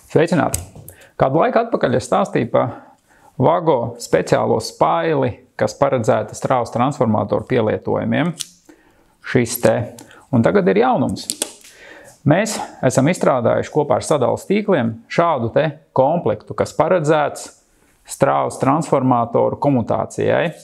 Sveicināti! Kādu laiku atpakaļ es stāstīju par Vago speciālo spaili, kas paredzēta strāvas transformatoru pielietojumiem. Un tagad ir jaunums. Mēs esam izstrādājuši kopā ar sadales tīkliem šādu te komplektu, kas paredzēts strāvas transformatoru komutācijai.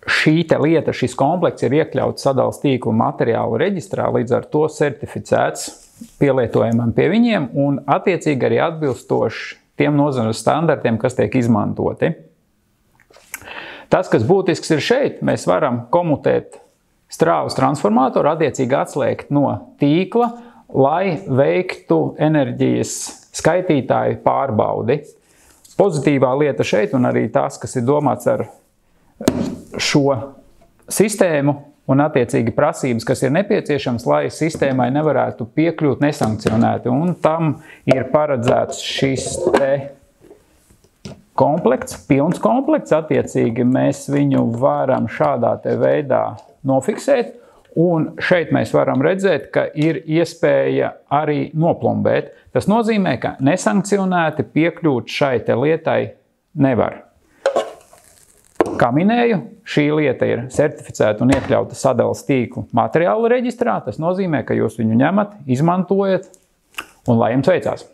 Šis komplekts ir iekļauts sadales tīklu materiālu reģistrā, līdz ar to certificēts pielietojumam pie viņiem un attiecīgi arī atbilstoši tiem nozares standartiem, kas tiek izmantoti. Tas, kas būtisks ir šeit, mēs varam komutēt strāvas transformatoru, attiecīgi atslēgt no tīkla, lai veiktu enerģijas skaitītāju pārbaudi. Pozitīvā lieta šeit un arī tās, kas ir domāts ar šo sistēmu un attiecīgi prasības, kas ir nepieciešams, lai sistēmai nevarētu piekļūt nesankcionēti. Un tam ir paredzēts šis te komplekts, pilns komplekts. Attiecīgi mēs viņu varam šādā te veidā nofiksēt. Un šeit mēs varam redzēt, ka ir iespēja arī noplombēt. Tas nozīmē, ka nesankcionēti piekļūt šai te lietai nevar. Kā minēju, šī lieta ir certificēta un iekļauta sadales tīklu materiālu reģistrā. Tas nozīmē, ka jūs viņu ņemat, izmantojat un lai jums veicās!